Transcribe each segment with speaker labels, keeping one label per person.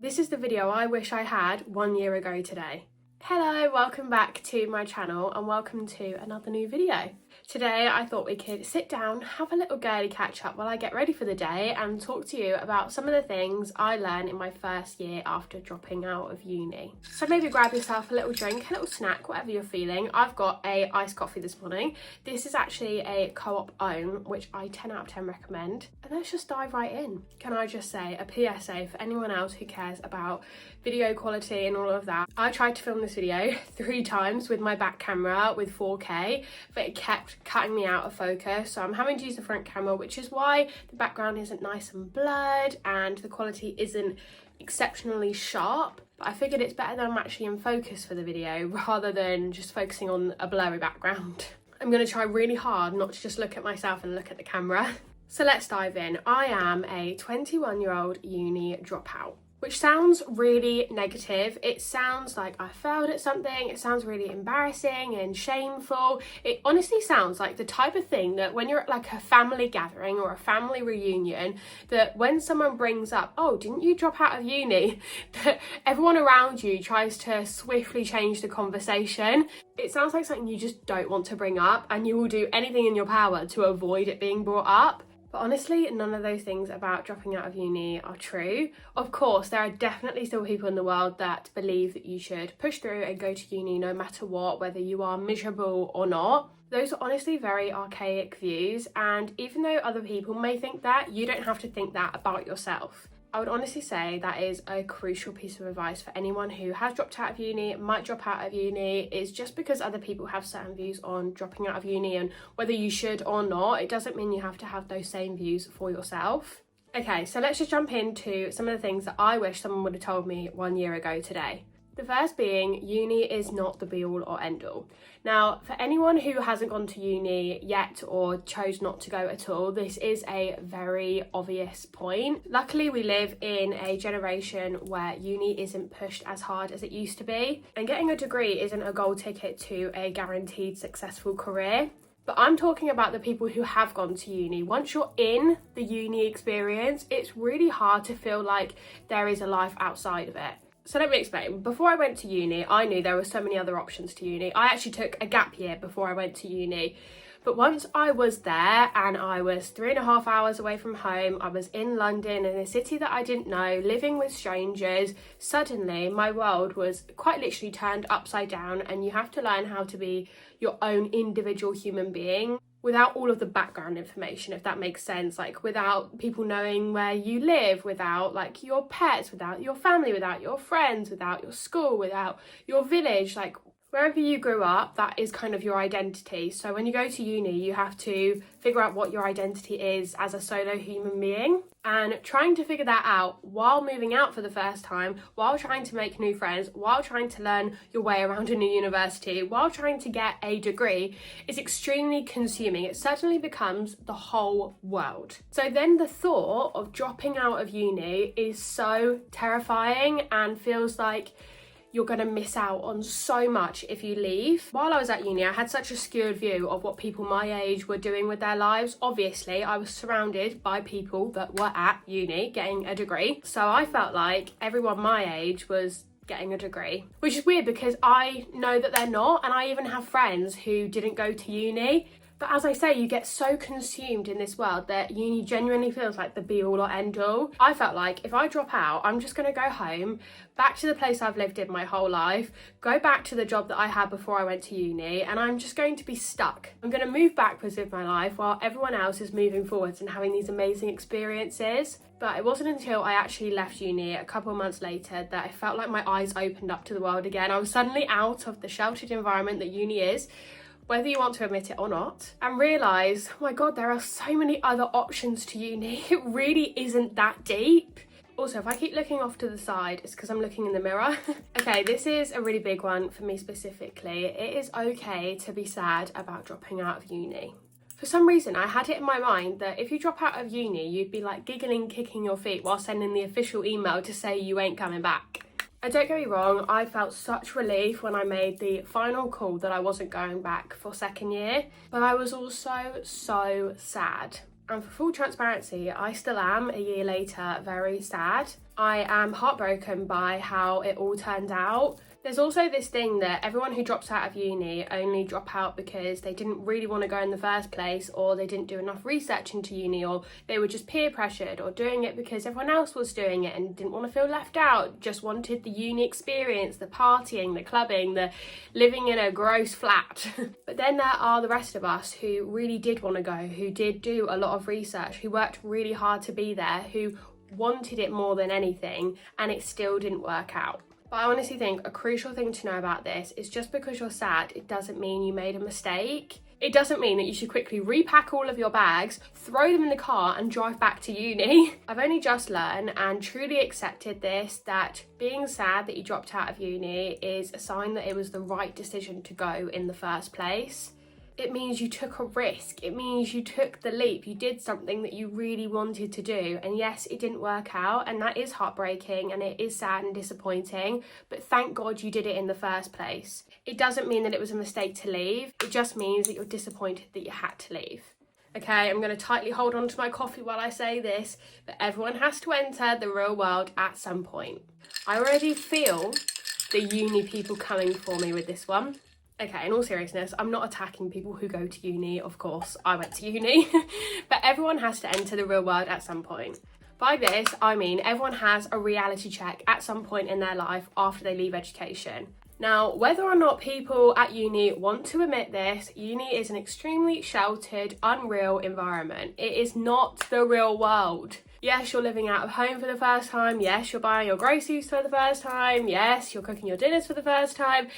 Speaker 1: This is the video I wish I had 1 year ago today. Hello, welcome back to my channel and welcome to another new video. Today I thought we could sit down, have a little girly catch up while I get ready for the day and talk to you about some of the things I learned in my first year after dropping out of uni. So maybe grab yourself a little drink, a little snack, whatever you're feeling. I've got a iced coffee this morning. This is actually a Co-op own, which I 10 out of 10 recommend. And let's just dive right in. Can I just say a PSA for anyone else who cares about video quality and all of that. I tried to film this video 3 times with my back camera with 4K, but it kept cutting me out of focus, so I'm having to use the front camera, which is why the background isn't nice and blurred and the quality isn't exceptionally sharp. But I figured it's better that I'm actually in focus for the video rather than just focusing on a blurry background. I'm going to try really hard not to just look at myself and look at the camera. So let's dive in. I am a 21-year-old uni dropout, which sounds really negative. It sounds like I failed at something. It sounds really embarrassing and shameful. It honestly sounds like the type of thing that when you're at like a family gathering or a family reunion, that when someone brings up, oh, didn't you drop out of uni? That everyone around you tries to swiftly change the conversation. It sounds like something you just don't want to bring up and you will do anything in your power to avoid it being brought up. But honestly, none of those things about dropping out of uni are true. Of course, there are definitely still people in the world that believe that you should push through and go to uni no matter what, whether you are miserable or not. Those are honestly very archaic views, and even though other people may think that, you don't have to think that about yourself. I would honestly say that is a crucial piece of advice for anyone who has dropped out of uni, might drop out of uni. Is just because other people have certain views on dropping out of uni and whether you should or not, it doesn't mean you have to have those same views for yourself. Okay, so let's just jump into some of the things that I wish someone would have told me 1 year ago today. The first being, uni is not the be-all or end-all. Now, for anyone who hasn't gone to uni yet or chose not to go at all, this is a very obvious point. Luckily, we live in a generation where uni isn't pushed as hard as it used to be, and getting a degree isn't a gold ticket to a guaranteed successful career. But I'm talking about the people who have gone to uni. Once you're in the uni experience, it's really hard to feel like there is a life outside of it. So let me explain. Before I went to uni, I knew there were so many other options to uni. I actually took a gap year before I went to uni. But once I was there and I was 3.5 hours away from home, I was in London in a city that I didn't know, living with strangers, suddenly my world was quite literally turned upside down, and you have to learn how to be your own individual human being without all of the background information, if that makes sense, like without people knowing where you live, without like your pets, without your family, without your friends, without your school, without your village, like wherever you grew up, that is kind of your identity. So when you go to uni, you have to figure out what your identity is as a solo human being. And trying to figure that out while moving out for the first time, while trying to make new friends, while trying to learn your way around a new university, while trying to get a degree is extremely consuming. It certainly becomes the whole world. So then the thought of dropping out of uni is so terrifying and feels like you're going to miss out on so much if you leave. While I was at uni, I had such a skewed view of what people my age were doing with their lives. Obviously, I was surrounded by people that were at uni getting a degree. So I felt like everyone my age was getting a degree, which is weird because I know that they're not. And I even have friends who didn't go to uni. But as I say, you get so consumed in this world that uni genuinely feels like the be-all or end-all. I felt like if I drop out, I'm just going to go home, back to the place I've lived in my whole life, go back to the job that I had before I went to uni, and I'm just going to be stuck. I'm going to move backwards with my life while everyone else is moving forwards and having these amazing experiences. But it wasn't until I actually left uni a couple of months later that I felt like my eyes opened up to the world again. I was suddenly out of the sheltered environment that uni is, whether you want to admit it or not, and realise, oh my god, there are so many other options to uni. It really isn't that deep. Also, if I keep looking off to the side, it's because I'm looking in the mirror. Okay, this is a really big one for me specifically. It is okay to be sad about dropping out of uni. For some reason, I had it in my mind that if you drop out of uni, you'd be like giggling, kicking your feet while sending the official email to say you ain't coming back. And don't get me wrong, I felt such relief when I made the final call that I wasn't going back for second year, but I was also so sad. And for full transparency, I still am, a year later, very sad. I am heartbroken by how it all turned out. There's also this thing that everyone who drops out of uni only drop out because they didn't really want to go in the first place, or they didn't do enough research into uni, or they were just peer pressured, or doing it because everyone else was doing it and didn't want to feel left out, just wanted the uni experience, the partying, the clubbing, the living in a gross flat. But then there are the rest of us who really did want to go, who did do a lot of research, who worked really hard to be there, who wanted it more than anything, and it still didn't work out. But I honestly think a crucial thing to know about this is just because you're sad, it doesn't mean you made a mistake. It doesn't mean that you should quickly repack all of your bags, throw them in the car and drive back to uni. I've only just learned and truly accepted this, that being sad that you dropped out of uni is a sign that it was the right decision to go in the first place. It means you took a risk. It means you took the leap. You did something that you really wanted to do. And yes, it didn't work out, and that is heartbreaking and it is sad and disappointing, but thank God you did it in the first place. It doesn't mean that it was a mistake to leave. It just means that you're disappointed that you had to leave. Okay, I'm going to tightly hold on to my coffee while I say this, but everyone has to enter the real world at some point. I already feel the uni people coming for me with this one. Okay, in all seriousness, I'm not attacking people who go to uni, of course, I went to uni, but everyone has to enter the real world at some point. By this, I mean everyone has a reality check at some point in their life after they leave education. Now, whether or not people at uni want to admit this, uni is an extremely sheltered, unreal environment. It is not the real world. Yes, you're living out of home for the first time. Yes, you're buying your groceries for the first time. Yes, you're cooking your dinners for the first time.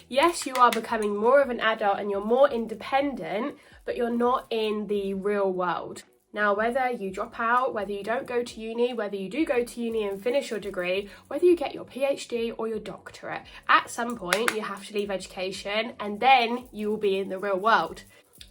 Speaker 1: Yes, you are becoming more of an adult and you're more independent, but you're not in the real world. Now, whether you drop out, whether you don't go to uni, whether you do go to uni and finish your degree, whether you get your PhD or your doctorate, at some point you have to leave education and then you will be in the real world.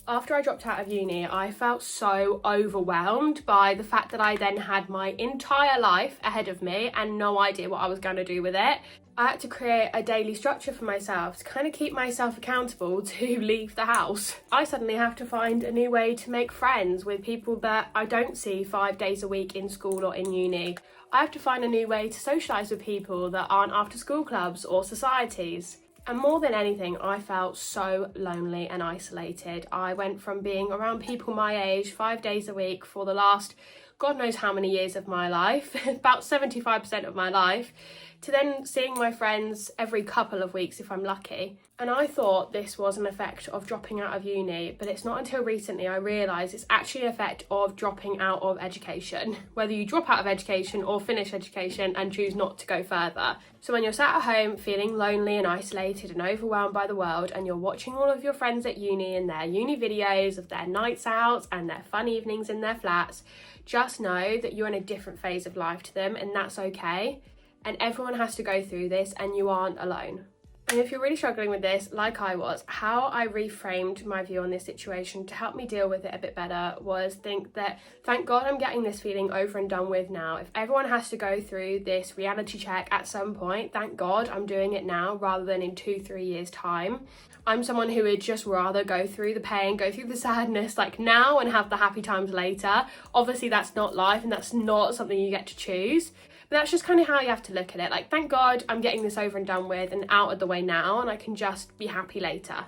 Speaker 1: After I dropped out of uni, I felt so overwhelmed by the fact that I then had my entire life ahead of me and no idea what I was going to do with it. I had to create a daily structure for myself to kind of keep myself accountable to leave the house. I suddenly have to find a new way to make friends with people that I don't see 5 days a week in school or in uni. I have to find a new way to socialise with people that aren't after school clubs or societies. And more than anything, I felt so lonely and isolated. I went from being around people my age 5 days a week for the last God knows how many years of my life, about 75% of my life, to then seeing my friends every couple of weeks if I'm lucky. And I thought this was an effect of dropping out of uni, but it's not until recently I realised it's actually an effect of dropping out of education. Whether you drop out of education or finish education and choose not to go further. So when you're sat at home feeling lonely and isolated and overwhelmed by the world, and you're watching all of your friends at uni and their uni videos of their nights out and their fun evenings in their flats, just know that you're in a different phase of life to them, and that's okay. And everyone has to go through this and you aren't alone. And if you're really struggling with this, like I was, how I reframed my view on this situation to help me deal with it a bit better was think that, thank God I'm getting this feeling over and done with now. If everyone has to go through this reality check at some point, thank God I'm doing it now rather than in 2-3 years' time. I'm someone who would just rather go through the pain, go through the sadness like now and have the happy times later. Obviously that's not life and that's not something you get to choose. But that's just kind of how you have to look at it. Like, thank God I'm getting this over and done with and out of the way now, and I can just be happy later.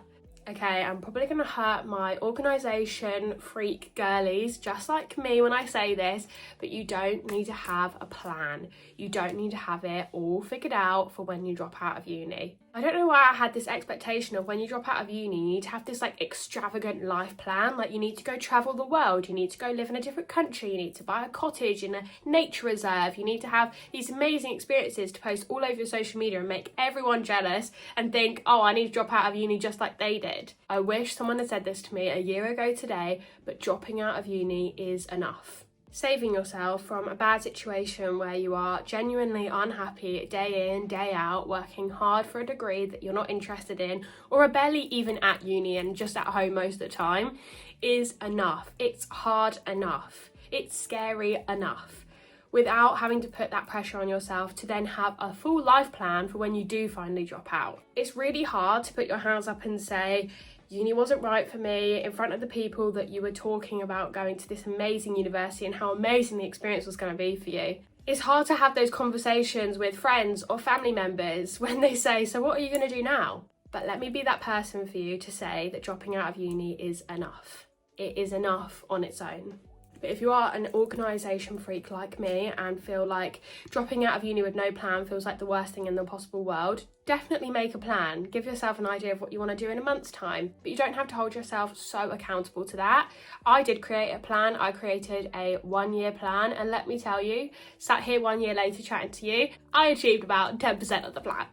Speaker 1: Okay, I'm probably going to hurt my organisation freak girlies just like me when I say this, but you don't need to have a plan. You don't need to have it all figured out for when you drop out of uni. I don't know why I had this expectation of when you drop out of uni, you need to have this like extravagant life plan. Like you need to go travel the world, you need to go live in a different country, you need to buy a cottage in a nature reserve, you need to have these amazing experiences to post all over your social media and make everyone jealous and think, oh, I need to drop out of uni just like they did. I wish someone had said this to me a year ago today, but dropping out of uni is enough. Saving yourself from a bad situation where you are genuinely unhappy day in, day out, working hard for a degree that you're not interested in, or are barely even at uni and just at home most of the time, is enough. It's hard enough. It's scary enough. Without having to put that pressure on yourself to then have a full life plan for when you do finally drop out. It's really hard to put your hands up and say, uni wasn't right for me in front of the people that you were talking about going to this amazing university and how amazing the experience was going to be for you. It's hard to have those conversations with friends or family members when they say, so what are you going to do now? But let me be that person for you to say that dropping out of uni is enough. It is enough on its own. But if you are an organisation freak like me and feel like dropping out of uni with no plan feels like the worst thing in the possible world, definitely make a plan. Give yourself an idea of what you want to do in a month's time, but you don't have to hold yourself so accountable to that. I did create a plan. I created a 1-year plan, and let me tell you, sat here 1 year later chatting to you, I achieved about 10% of the plan.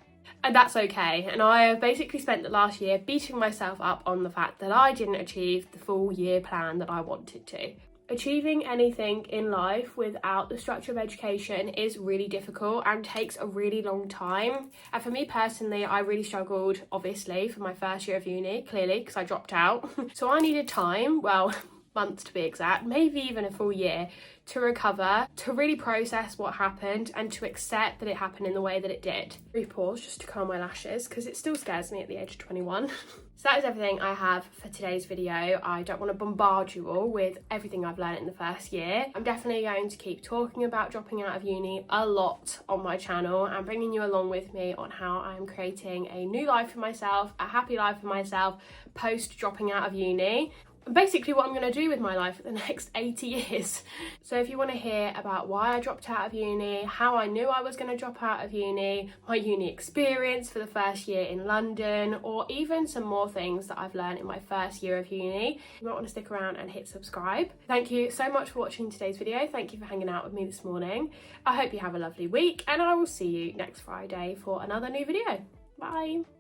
Speaker 1: And that's okay. And I have basically spent the last year beating myself up on the fact that I didn't achieve the full year plan that I wanted to. Achieving anything in life without the structure of education is really difficult and takes a really long time. And for me personally, I really struggled, obviously, for my first year of uni, clearly, because I dropped out. So I needed time, well, months to be exact, maybe even a full year, to recover, to really process what happened and to accept that it happened in the way that it did. Brief pause just to calm my lashes because it still scares me at the age of 21. So that is everything I have for today's video. I don't want to bombard you all with everything I've learned in the first year. I'm definitely going to keep talking about dropping out of uni a lot on my channel and bringing you along with me on how I'm creating a new life for myself, a happy life for myself post dropping out of uni. Basically what I'm going to do with my life for the next 80 years. So if you want to hear about why I dropped out of uni, how I knew I was going to drop out of uni, my uni experience for the first year in London, or even some more things that I've learned in my first year of uni, you might want to stick around and hit subscribe. Thank you so much for watching today's video. Thank you for hanging out with me this morning. I hope you have a lovely week, and I will see you next Friday for another new video. Bye.